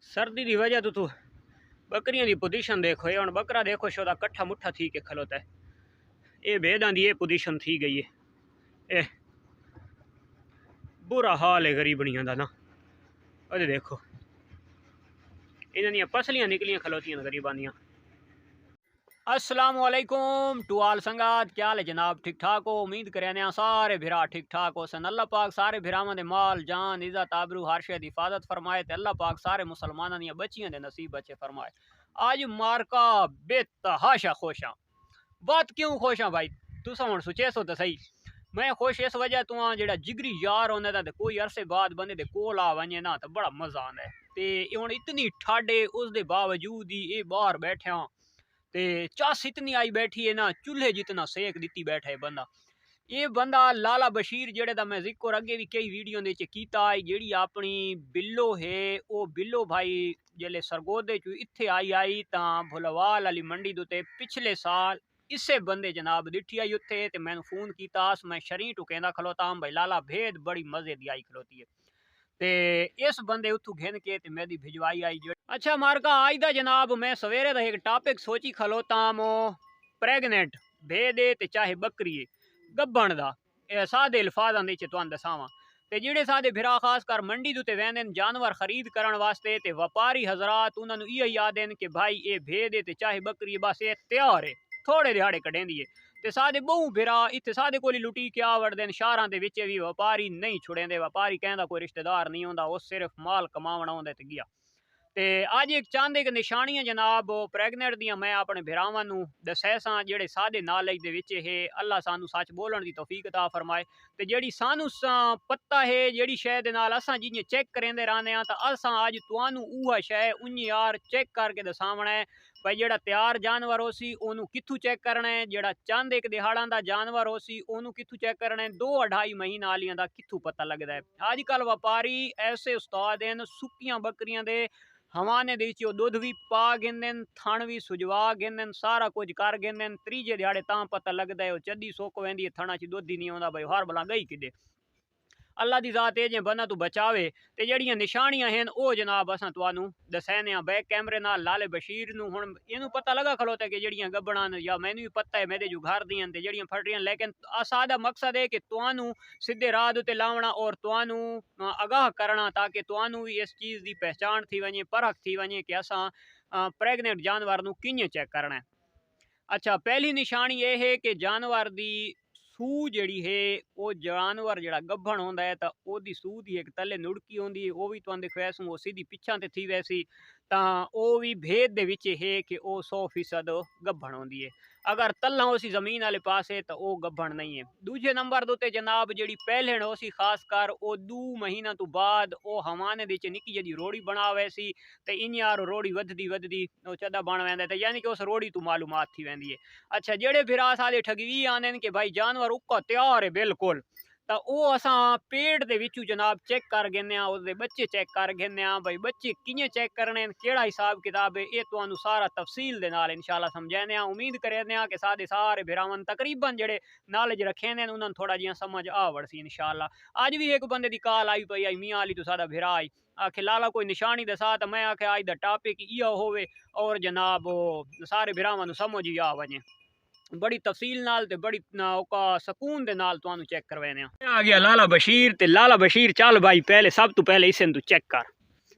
सर्दी की वजह तो तू बकरियां की पोजीशन देखो, ये हम बकरा देखो शोदा कट्ठा मुट्ठा थी के खलोता है। ये भेदां की ये पोजीशन थी गई है। ये बुरा हाल है गरीबनियां दा ना। अरे देखो इन्हां दियां पसलियां निकलियां खलोतियां गरीबां दियां। अस्सलामुअलैकुम टू आल संगात, क्या हाल है जनाब? ठीक ठाक हो? उम्मीद करें सारे भिरा ठीक ठाक हो सन। अल्लाह पाक सारे भिरावां दे माल जान इज्जत आबरू हर शे दी हिफाजत फरमाए ते अल्लाह पाक सारे मुसलमानां दियां बच्चियां दे नसीब बच्चे फरमाए। आज मार्का बेतहाशा खुश हाँ। बात क्यों खुश हाँ भाई, तुसा हुण सुचेसो तो सही। मैं खुश इस वजह तो हाँ जेड़ा जिगरी यार होंदा दा ते कोई अरसे बाद बंदे दे कोल आ वने ना तो बड़ा मजा आंदा है। ते हुण इतनी ठाडे उस दे बावजूद ही ये बाहर बैठे हाँ ते चस इतनी आई बैठी है ना, चूल्हे जितना सेक दिती बैठा है बंदा। ये बंदा लाला बशीर जेड़े दा मैं जिक्र अगे भी कई वीडियो दे कीता है। जेड़ी अपनी बिल्लो है वो बिल्लो भाई जेले सरगोदे चू इत्थे आई तां भुलवाल वाली मंडी दे पिछले साल इसे बंदे जनाब दिठी आई उत्थे ते मैंने फोन किया। मैं शरीर टू कहंदा खलोता भाई लाला भेद बड़ी मजे दी आई खलोती है ते इस बंदे उतू घिन के ते मेरी भिजवाई आई जो। अच्छा मार्का आज दा जनाब मैं सवेरे दा एक टॉपिक सोची खलोता मो प्रेगनेंट भेदे ते चाहे बकरी गब्बन दा सादे अल्फाजां दे च तुहानू दसावां ते जेड़े सादे भिरा खास कर मंडी दे वेंदे जानवर खरीद करन वास्ते ते व्यापारी हजरात उन्हां नू इहो याद है कि भाई ये भेद ते चाहे बकरी बस ये तैयार है थोड़े दिहाड़े कढेंदी है ते सादे बहु भिरा इत्थे सादे कोली लुटी क्या वड़दे शहरां दे विच भी व्यापारी नहीं छुड़ेंदे। व्यापारी कहंदा कोई रिश्तेदार नहीं होंदा, वो सिर्फ माल कमावण आउंदे ते गया। ते अज एक चंद एक निशानियां जनाब प्रेगनेंट दियां मैं अपने भिरावां नू दस्से सां जेड़े सादे नॉलेज दे विच है। अल्लाह सानू सच बोलण दी तौफीक अता फरमाए ते जेड़ी सानू पता है जेड़ी शय दे नाल असां जियां चेक करेंदे रहने आ तां असां अज तुहानू उहा शय उन्नी यार चेक करके दसावणा है भाई जेड़ा तैयार जानवर हो सी ओनू कित्थू चेक करना है, जेड़ा चंद एक दिहाड़ां दा जानवर हो सी ओनू कित्थू चेक करना है, 2-2.5 महीना आलियां दा कित्थू पता लगदा है। अजकल व्यापारी ऐसे उस्ताद हैं सुक्कियां बकरियां दे हवाने दे दुध भी पा गिंदे थण भी सुजवा गिंदे सारा कुछ कर गिंदे त्रीजे दिहाड़े तां पता लगदा है चद्दी सुक वेंदी है थणा च दुध ही नहीं आउंदा भाई हर भला गई किदे। अल्लाह दी जात जे बंदा तू बचावे ते जेड़ियां निशानियां हैं ओ जनाब असां तुहानू दसैने आ बैक कैमरे नाल लाले बशीर नू हुण इनू पता लगा खलोता कि जेड़ियां गब्बड़ां या मैनू भी पता है मेरे जो घर दियां ते जेड़ियां फटरियां लेकिन सादा मकसद है कि तुहानू सीधे राह ते लावना और तुहानू आगाह करना ताकि तुहानू भी इस चीज़ की पहचान थी वने परख थी वने कि असां प्रेगनेंट जानवर नू कियां चेक करना है। अच्छा पहली निशानी ये है कि जानवर दी सूह जड़ी है वो जानवर जड़ा गब्भण होंदा है तो ओदी सूह दी एक तले नुड़की होंदी है वो भी तुहानू दिखवैसूं वो सीधी पिछां ते थी वैसी तां वो भी भेद दे विच है कि वो 100% गब्भण होंदी है। अगर तल्ला उसी जमीन वाले पास है तो वो गब्भण नहीं है। दूजे नंबर दे जनाब जड़ी पहलेण उसी खास कर वो 2 महीना तो बाद वो हवाने दे च निक्की जड़ी रोड़ी बना वैसी ते इन्यार रोड़ी वधदी वधदी चदा बन वेंदा ते यानी कि उस रोड़ी तो मालूमात थी वेंदी है। अच्छा जेड़े फिर सारे ठगवी आने कि भाई जानवर उक्का तैयार है बिल्कुल तो वो असां पेट दे विचू जनाब चेक कर गिने उसदे बच्चे चेक कर गिने भाई बच्चे किए चेक करने केड़ा हिसाब किताब है ये तुहानू सारा तफसील दे नाल इंशाल्लाह समझाने उम्मीद करने कि सादे सारे भिरावन तकरीबन जेड़े नॉलेज रखे ने उन्होंने थोड़ा जिहा समझ आ वड़सी इंशाल्लाह। अज भी एक बंदे दी कॉल आई पई आई मियाँ अली तो सादा भिरा आई आखे लाला कोई निशानी दसा तो मैं आखे अज दा टॉपिक इहो होवे और जनाब सारे भिरावां नू समझ ही आ वने बड़ी तफसील नाल ते बड़ी ओका सकून दे नाल तुहानू चेक करवाने आ गया लाला बशीर ते लाला बशीर चल भाई पहले सब तो पहले इसे तू चेक कर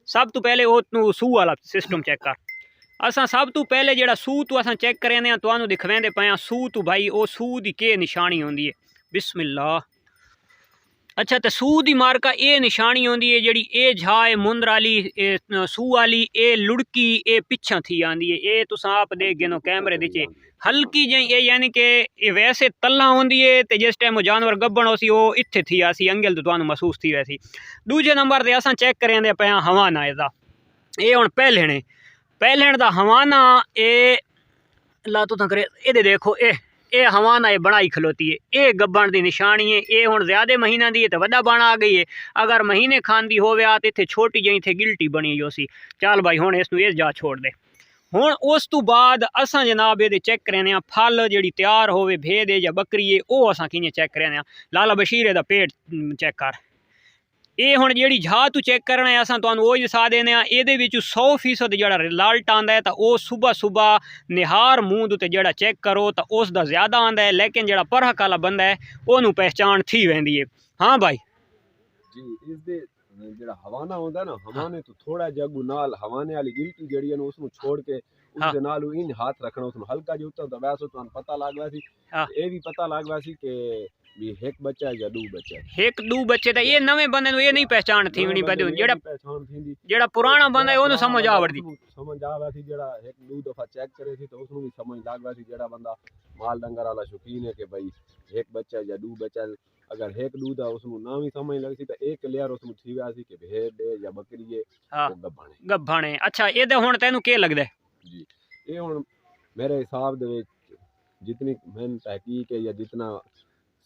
सब तो पहले वो सूह वाला सिस्टम चेक कर। असां सब तो पहले जेड़ा सूह तू असां चेक करें तुहानू दिखवेंदे पे सूह तू भाई वो सूह दी के निशानी होंदी है बिस्मिल्लाह। अच्छा तो सूह दी मार्का ये निशानी होंदी है जेड़ी ए झाए मुंदर वाली सूह वाली ए लुड़की ए पिछा थी आंदी है ये तुसां आप देख गिनो कैमरे दे हल्की जी ये यानी कि वैसे तल्ला होंदी है ते जिस टाइम वो जानवर गब्बण होसी वो इत्थे थी आसी अंगल तो तुहानू महसूस थी वैसी। दूजे नंबर ते असां चेक करेंदे पे हवाना इसदा ये हुण पहलेण दा हवाना ए ला तुसां करे ये देखो ये हवाना ये बनाई खलोती है ये गब्बण दी निशानी है। ये हुण ज्यादा महीना दी है तो वड्डा बाण आ गई है अगर महीने खांदी होवे आ ते इत्थे छोटी जी थे गिल्टी बनी होसी। चल भाई हुण इसनू इस जा छोड़ दे। हुण उस तो बाद असां जनाब ये चेक करें फल जी तैयार होवे भेद है या बकरी है वो असां किएं चेक करें लाला बशीर दा पेट चेक कर ਇਹ ਹੁਣ ਜਿਹੜੀ ਜਾ ਤੂੰ ਚੈੱਕ ਕਰਨਾ ਹੈ ਅਸਾਂ ਤੁਹਾਨੂੰ ਉਹ ਹੀ ਦੱਸਾ ਦੇਨੇ ਆ ਇਹਦੇ ਵਿੱਚ 100% ਜਿਹੜਾ ਰਿਜ਼ਲਟ ਆਂਦਾ ਹੈ ਤਾਂ ਉਹ ਸਵੇਰ ਨਿਹਾਰ ਮੂੰਹ ਦੇ ਉੱਤੇ ਜਿਹੜਾ ਚੈੱਕ ਕਰੋ ਤਾਂ ਉਸ ਦਾ ਜ਼ਿਆਦਾ ਆਂਦਾ ਹੈ ਲੇਕਿਨ ਜਿਹੜਾ ਪਰਖ ਵਾਲਾ ਬੰਦਾ ਹੈ ਉਹਨੂੰ ਪਹਿਚਾਣ ਥੀ ਵੈਂਦੀ ਹੈ। हाँ भाई जी इस दे ਜਿਹੜਾ ਹਵਾਨਾ ਹੁੰਦਾ ਨਾ ਹਵਾਨੇ ਤੋਂ ਥੋੜਾ ਜਿਹਾ ਗੁਨਾਲ ਹਵਾਨੇ ਵਾਲੀ ਗਿਲਟੀ ਜਿਹੜੀ ਨੂੰ ਉਸ ਨੂੰ ਛੋੜ ਕੇ ਉਸ ਦੇ ਨਾਲ ਉਹ ਇਨ ਹੱਥ ਰੱਖਣਾ ਉਸ ਨੂੰ ਹਲਕਾ ਜਿਹਾ ਉੱਤੇ ਤਾਂ ਵੈਸੇ ਤੁਹਾਨੂੰ ਪਤਾ ਲੱਗਦਾ ਸੀ ਇਹ ਵੀ ਪਤਾ ਲੱਗਦਾ ਸੀ ਕਿ ਵੀ ਇੱਕ ਬੱਚਾ ਹੈ ਜਾਂ ਦੋ ਬੱਚੇ ਇੱਕ ਦੋ ਬੱਚੇ ਤਾਂ ਇਹ ਨਵੇਂ ਬੰਦੇ ਨੂੰ ਇਹ ਨਹੀਂ ਪਹਿਚਾਣ ਥੀਵਣੀ ਪੈਦੀ ਜਿਹੜਾ ਪਹਿਚਾਣ ਥੀਂਦੀ ਜਿਹੜਾ ਪੁਰਾਣਾ ਬੰਦਾ ਉਹਨੂੰ ਸਮਝ ਆਵੜਦੀ ਸਮਝ ਆਵਾ ਸੀ ਜਿਹੜਾ ਇੱਕ ਦੋ ਦਫਾ ਚੈੱਕ ਕਰੇ ਸੀ ਤਾਂ ਉਸ ਨੂੰ ਵੀ ਸਮਝ ਲੱਗਦਾ ਸੀ ਜਿਹੜਾ ਬੰਦਾ ਮਾਲ ਡੰਗਰ ਵਾਲਾ ਸ਼ੌਕੀਨ ਹੈ ਕਿ ਭਾਈ ਇੱਕ ਬੱਚਾ ਜਾਂ ਦੋ ਬੱਚਾ अगर एक दूध है उसमें ना भी समझ लगती तो एक क्लियर उसमें थी वैसी कि भेड़ है या बकरी है गब्भाने। अच्छा ये दे हुन तैनू के लगदा है जी ये हुन मेरे हिसाब दे विच जितनी मैंने तहकीक है या जितना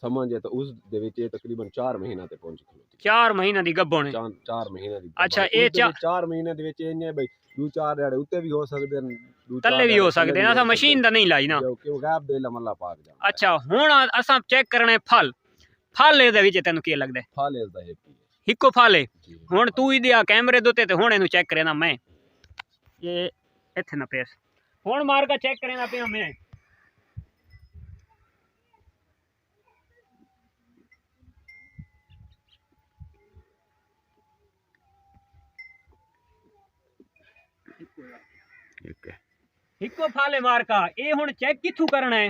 समझ है तो उस दे विच ये तकरीबन 4 महीना ते पहुंच खलोती 4 महीना दी गब्भाने 4 महीने दी। अच्छा ये 4 महीने दे विच इन्ने भाई दो चार डेढ़ उत्ते भी हो सकदे न तल्ले भी हो सकदे ना असा मशीन दा नहीं लाई ना क्यों गैप दे अल्लाह पाक जान। अच्छा हुन असा चेक करने फल ਇਹਦੇ ਵਿੱਚ ਤੈਨੂੰ ਕੀ ਲੱਗਦਾ ਹੈ? ਫਲ ਇਸ ਦਾ ਇੱਕੋ ਫਲ ਹੈ। ਹੁਣ ਤੂੰ ਇਹਦੇ ਆ ਕੈਮਰੇ ਦੇ ਉੱਤੇ ਤੇ ਹੁਣ ਇਹਨੂੰ ਚੈੱਕ ਕਰੇਨਾ ਮੈਂ ਇਹ ਇੱਥੇ ਨਾ ਪੇਸ ਹੁਣ ਮਾਰ ਕੇ ਚੈੱਕ ਕਰੇਨਾ ਪਿਆ ਮੈਂ ਇੱਕੋ ਫਲ ਹੈ ਮਾਰ ਕਾ ਇਹ ਹੁਣ ਚੈੱਕ ਕਿੱਥੋਂ ਕਰਨਾ ਹੈ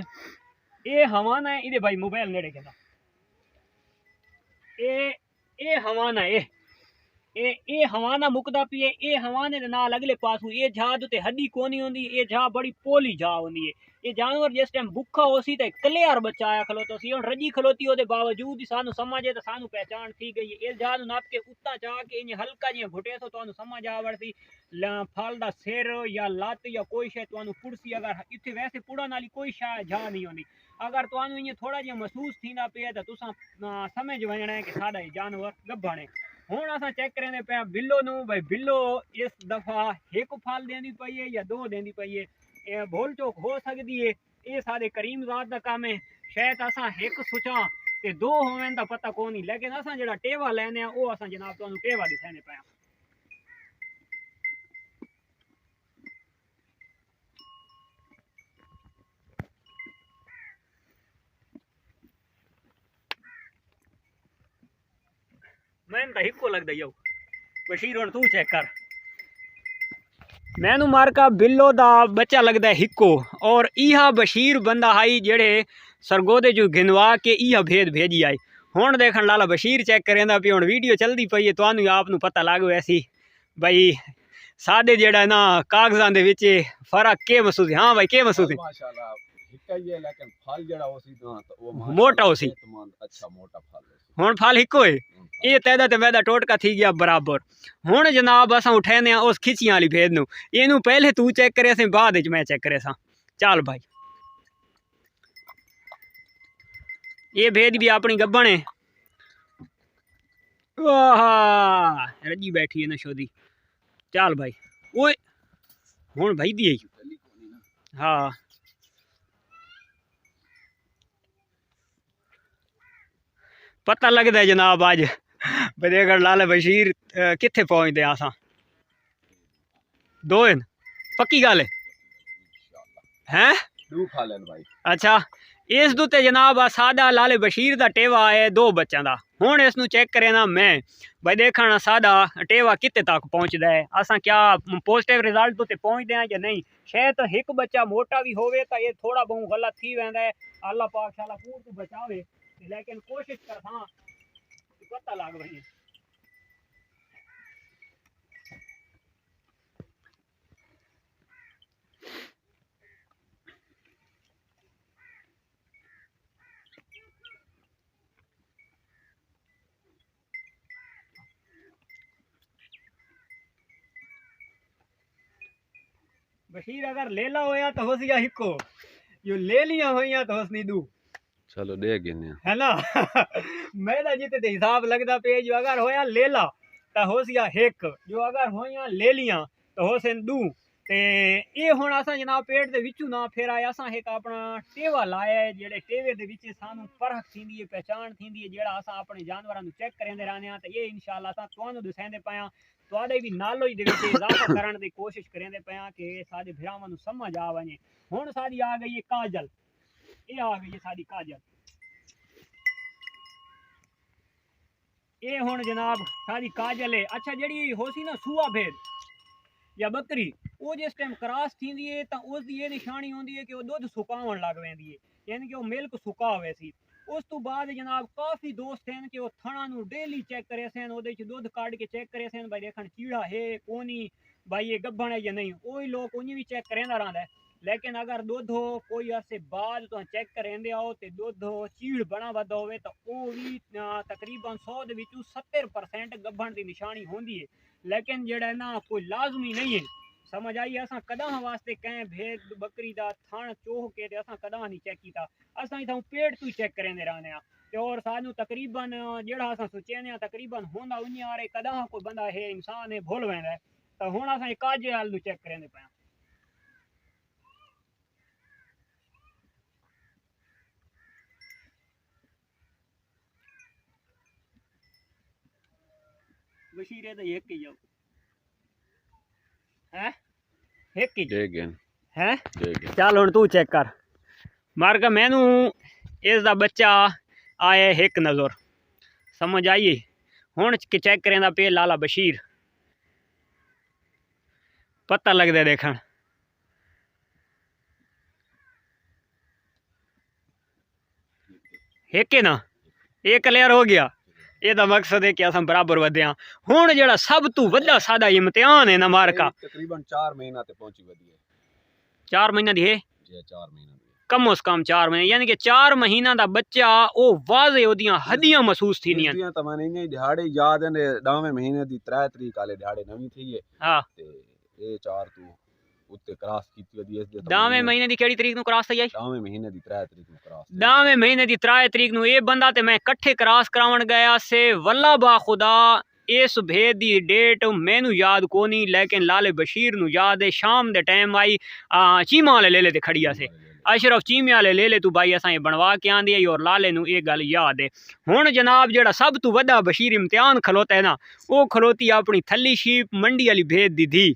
ਇਹ ਹਵਾਨਾ ਹੈ ਇਹਦੇ ਭਾਈ ਮੋਬਾਈਲ ਨੇੜੇ ਕਹਿੰਦਾ ਇਹ ਹਵਾਨਾ ਇਹ ਹਵਾਨਾ ਮੁਕਦਾ ਪਈ ਇਹ ਹਵਾਨੇ ਦੇ ਨਾਲ ਅਗਲੇ ਪਾਸੋਂ ਇਹ ਜਾ ਤੇ ਹੱਡੀ ਕੋਨੀ ਹੁੰਦੀ ਇਹ ਜਾ ਬੜੀ ਪੋਲੀ ਜਾ ਹੁੰਦੀ ਹੈ ਇਹ ਜਾਨਵਰ ਜਿਸ ਟਾਈਮ ਭੁੱਖਾ ਹੋਸੀ ਤੇ ਕਲੀਅਰ ਬੱਚਾ ਆਇਆ ਖਲੋਤਾ ਸੀ ਹੁਣ ਰੱਜੀ ਖਲੋਤੀ ਉਹਦੇ ਬਾਵਜੂਦ ਹੀ ਸਾਨੂੰ ਸਮਝੇ ਤਾਂ ਸਾਨੂੰ ਪਹਿਚਾਣ ਥੀ ਗਈ ਇਹ ਜਾ ਨੂੰ ਨੱਪ ਕੇ ਉੱਤਾ ਜਾ ਕੇ ਇਹ ਹਲਕਾ ਜਿਹਾ ਘੁੱਟੇ ਤੋਂ ਤੁਹਾਨੂੰ ਸਮਝ ਆਵੜਦੀ ਫਲ ਦਾ ਸਿਰ ਜਾਂ ਲੱਤ ਜਾਂ ਕੋਈ ਸ਼ੈ ਤੁਹਾਨੂੰ ਪੁੜਸੀ ਅਗਰ ਇੱਥੇ ਵੈਸੇ ਪੁੜਨ ਵਾਲੀ ਕੋਈ ਸ਼ੈ ਜਾ ਨਹੀਂ ਹੁੰਦੀ अगर तुहानू इं थोड़ा जिहा महसूस थींदा पिया तो तुसां समझ वञना है कि साडा जानवर गब्भण है। हुण असां चेक करेंदे पिया बिल्लो नू भाई बिल्लो इस दफ़ा एक फल देंदी पई है या दो देंदी पई है भोल चोक हो सकदी है ये साडे करीम ज़ात दा काम है शायद असां एक सोचा ते दो होवन दा पता कोई नहीं लेकिन असां जेड़ा टेवा लैने आ वो असां जनाब तुहानू टेवा दिखाने पिया। मैंने तो हिक्को लगता यो बशीर हुण तू चेक कर मैनू मारका बिल्लो दा बच्चा लगता है हिक्को और इहा बशीर बंदा हाई जेड़े सरगोदे जो गिनवा के इहा भेद भेजी आई हुण देखण लाला बशीर चेक करेंदा पई हुण वीडियो चलदी पई है तुहानू आप नू पता लग वैसी भाई साडे जेड़ा ना कागजां दे विच फर्क के महसूस हाँ भाई के महसूस है माशाल्लाह हिक्का ही है लेकिन फल जेड़ा होसी ना तो वो मोटा होसी अच्छा मोटा फल हुण फल हिक्को है ये तैदा ते मैदा टोटका थी गया बराबर। हुण जनाब असां उठाने उस खिचियां वाली भेद नू इनू पहले तू चेक करे सी बाद विच मैं चेक करे सा चल भाई ये भेद भी अपनी गब्बण है वाह रजी बैठी है नशोदी चल भाई ओए हुण भाई दी हाँ पता लगता है जनाब अज बदेगढ़ लाल बशीर कित्थे पहुंचते असां दो दिन पक्की गल है भाई। अच्छा इस दुते जनाब सादा लाल बशीर दा टेवा है दो बच्चों का हुण इस नू चेक करे ना मैं भाई देखना सादा टेवा कित्ते तक पहुंचता है असां क्या पॉजिटिव रिजल्ट तो पहुंचते हैं या नहीं शायद तो एक बच्चा मोटा भी होवे तो ये थोड़ा बहुत गलत थी वैंदा है अल्लाह पाक शाला पूर तो बचावे लेकिन कोशिश कर हाँ पता लग रही है। बशीर अगर लेला होया तो होसिया हिक्को जो ले लिया होया तो हसनी दू चलो दे गिने है ना मेरा जिते ते हिसाब लगता पे जो अगर होया लेला तो होसिया हिक जो अगर होया ले लिया तो होसन दू ते ये हुण असां जनाब पेड़ दे विचों ना फिर आए असां एक अपना टेवा लाया है जेड़े टेवे दे विच सानू परख थींदी है पहचान थींदी है जेड़ा असां अपने जानवरां नू चेक करेंदे रहने आ ते ये इंशाअल्लाह असां तुहानू दसेंदे पया तुहाडे भी नॉलेज दे विच इजाफा करन दी कोशिश करेंदे पया कि साडे भरावां नू समझ आ वने। हुण साडी आ गई है काजल, ये आ गई है साडी काजल। ये हुण जनाब साडी काजल है। अच्छा जेड़ी होसी ना सूआ भेड़ या बकरी वो जिस टाइम क्रॉस थींदी है तो उसकी ये निशानी होंदी है कि वो दुध सुकावन लग वेंदी है, यानी कि वो मिल्क सुका होवे सी। उस तो बाद जनाब काफ़ी दोस्त हैं कि वो थणा नू डेली चेक करे सन, ओदे च दुध काट के चेक करे सन भाई देखन चीड़ा है कोनी, भाई ये गब्बन है या नहीं। वही लोग उन्हीं भी चेक करेंदा रहिंदा है। लेकिन अगर दुध हो कोई अरसे बाद तो चेक करेंदे आओ तो दुध चीड़ बना वधा होवे तो वो भी तकरीबन 100 दे विचों 70% गब्बन की निशानी होंदी है। लेकिन जेड़ा ना कोई लाजमी नहीं है, समझ आई। असां कदां वास्ते कहें भेड़ बकरी दा थण चोह के ते असां कदां नहीं चेक कीता, असां इथां पेड़ तू चेक करेंदे रहने आ ते और सानू तकरीबन जेड़ा असां सोचेने आ तकरीबन होंदा उन्नी आरे कदां कोई बंदा है इंसान है भुल वेंदा है। तो हुण असां काजे हाल नू चेक करेंदे पया। बशीरे तो एक ही जाओ है, एक ही है चल हुण तू चेक कर मार का मैनू इसका बच्चा आया एक नज़र समझ आई। हुण चेक करेंदा पे लाला बशीर पता लगदा देखन एक ना ये क्लियर हो गया। ਇਹਦਾ मकसद है कि असां बराबर वधे हां। हुण जेड़ा सब तो वड्डा साडा इम्तिहान है ना मारका तकरीबन 4 महीना ते पहुंची वधी है। 4 महीना दी है जी 4 महीना कम उस कम 4 महीने, यानी कि 4 महीना दा बच्चा ओ वाजे ओदियां हड्डियां महसूस थीनियां हड्डियां त माने इने दिहाड़े याद है 9वें महीने दी 3 तरीक वाले दिहाड़े नवी थी है। हां ते ए 4 तू उत्ते क्रॉस कीती वदी इस दे 10वें महीने दी केड़ी तरीक नु क्रॉस थई आई? 9वें महीने दी 3 तरीक नु क्रॉस। 10वें महीने दी 3 तरीक नु ये बंदा ते मैं इकट्ठे क्रॉस करावन गया से वल्ला बा खुदा इस भेद दी डेट मैनू याद कोनी, लेकिन लाले बशीर नु याद है। शाम दे टाइम आई चीमा वाले लेले ते खड़िया से अशरफ चीमे वाले लेले तू भाई असां बनवा के आंदी और लाले नु ये गल याद है। हुण जनाब जेड़ा सब तो वड्डा बशीर इम्तिहान खलोता है ना वो खलोती अपनी थली शीप मंडी वाली भेद दी थी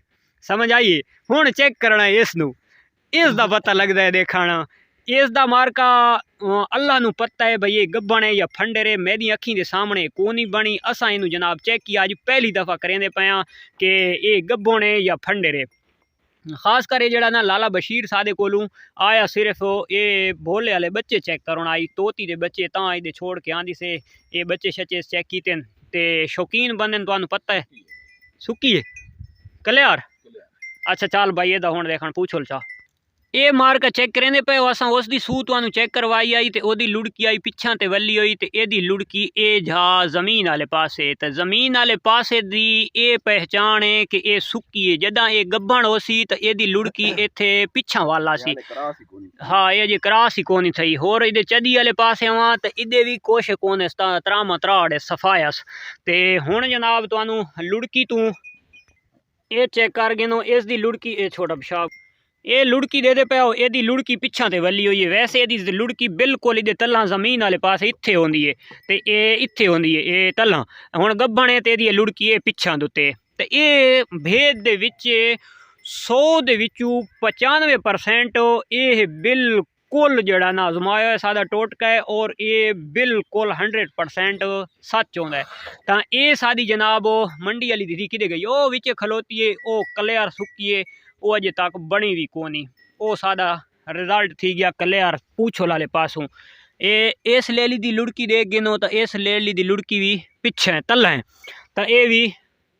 समझ आइए। हुण चेक करना इस नू इस दा पता लगदा है देखना इस दा मार्का अल्लाह नु पता है भाई ये गब्बन है या फंडे मेरी अखी के सामने कोनी बनी। असां इनू जनाब चेक किया अज पहली दफ़ा करेंदे पया कि ये गब्बन है या फंडे। खास कर जड़ा ना लाला बशीर सादे कोलू आया सिर्फ ये भोले वाले बच्चे चेक करना आई, तोती दे बच्चे तां इधे छोड़ के आंदी से ये बच्चे शच्चे चेक कीते ते शौकीन बंदे तुहानू पता है सुकी है क्लियर। अच्छा चल भाई ये हुण देखन पूछो चा ये मार का चेक करेंदे पे असां उसकी सूह तुहानू चेक करवाई आई ते ओदी लुड़की आई पिछां ते वली होई ते एदी लुड़की ए जा जमीन वाले पासे ते जमीन वाले पासे दी ए पहचान है कि ए सुक्की है। जदां ए गब्बन होसी तो एदी लुड़की इत्थे पिछां वाला सी। हाँ ये जे क्रॉस ही कोनी थई। होर इधे चदी वाले पासे आवां ते इधे भी कुछ कोने त्रामा त्राड़े सफायस ते हुण जनाब तुहानू लुड़की तू ये चेक कर गिनो इस दी लुड़की ए छोटा पिशाब ये लुड़की दे पे आओ एदी लुड़की पिछां ते वली हुई है। वैसे एदी लुड़की बिल्कुल इधे तल्ला जमीन वाले पास इत्थे होंदी है ते ए इत्थे होंदी है ए तल्ला। हुण गब्बन है ते एदी लुड़की ए पिछां दुते ते ए भेद दे विच 100 दे विचों 95% ये बिल्कुल जड़ा ना आजमाया है सादा टोटका है और ये बिल्कुल 100% सच होंदा है। तां ये सादी जनाब मंडी वाली दीदी किदे गई ओ विच खलोती है ओ क्लियर सुक्की है वो अजे तक बनी भी कोनी। वो सादा रिजल्ट थी गया क्लियर पूछो लाले पासों। ये इस लेली दी लुड़की देख गिनो तो इस लेली दी लुड़की भी पिछे है तल्ला है तो ये भी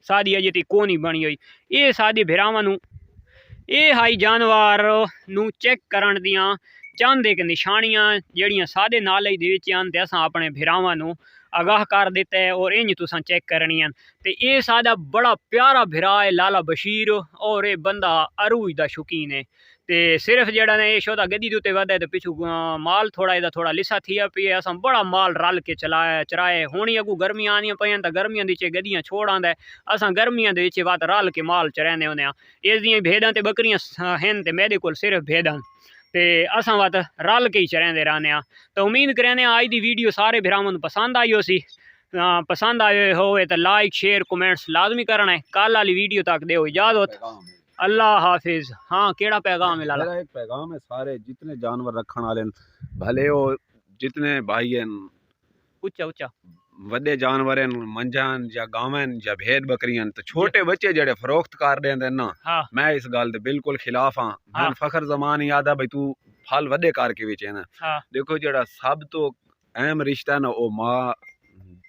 सादी अजे तक कोनी बनी हुई। ये सादी भिरावां नू ये हाई जानवर नू चेक करन दियां चांदे के निशानियां जड़ियां सादे नाले दे विच आन ते असां अपने भिरावां नू आगाह कर दिता है और इंज तुसां चेक करनी है। तो ये सादा बड़ा प्यारा भिरा है लाला बशीर और ये बंदा अरूज दा शौकीन है ते सिर्फ जेड़ा ने ये शोधा गद्दी दे उत्ते वधे ते पिछू माल थोड़ा इहदा थोड़ा लिसा थिया पिए असां बड़ा माल रल के चराए हुणी अगू गर्मियां आनियां पईयां तां गर्मियां दे विच गद्दियां छोड़ आंदा असां गर्मियां दे विच वत रल के माल चराने होने आ इस दियां भेड़ां ते बकरियां हैं ते मेरे कोल सिर्फ भेड़ां ते असां वत रल के ही चरांदे रहने आ। तो उम्मीद करने आज दी वीडियो सारे भरावां नूं पसंद आई होसी। पसंद आए होवे तो लाइक शेयर कमेंट्स लाजमी करना है। कल वाली वीडियो तक दो इजाजत। अल्लाह हाफिज। हाँ केड़ा पैगाम है लाला? मेरा एक पैगाम है सारे जितने जानवर रखने वाले भले हो जितने भाई हैं उच्चा उच्चा वड्डे जानवर हैं मंझान या गावन या भेड़ बकरियां तो छोटे बच्चे जड़े फरोख्त कर देंदे ना हाँ। मैं इस गल दे बिल्कुल खिलाफ हाँ। मैं फखर जमान याद है भाई तू फल वड्डे करके बेचे ना। हाँ। देखो जड़ा सब तो अहम रिश्ता है ना वो माँ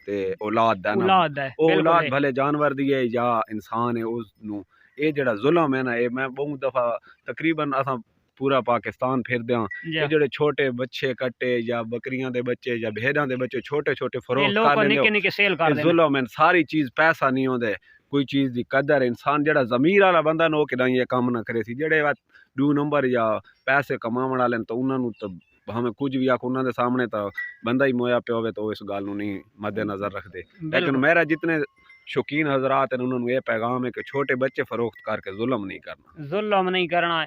ते औलाद दा ना वो औलाद भले जानवर दी है या इंसान है उसनू ये जड़ा जुल्म है ना ये मैं बहुत दफा तकरीबन असा पूरा पाकिस्तान फिरदे हां जेडे छोटे बच्चे कट्टे या बकरियां दे बच्चे या भेड़ां दे बच्चे छोटे छोटे फरोख्त कर लेंदे जुल्म है। सारी चीज पैसा नहीं होंदे कोई चीज दी कदर इंसान जड़ा ज़मीर वाला बंदा नो कि ये काम ना करे सी जेडे दो नंबर या पैसे कमावण वाले तो उन्होंने तो हमें कुछ भी आख उन्होंने सामने तो बंदा ही मोया पे होवे तो इस गल नूं नहीं मद्देनजर रखते। लेकिन मेरा जितने शौकीन हजरात हैं उन्होंने ये पैगाम है कि छोटे बच्चे फरोख्त करके जुल्म नहीं करना।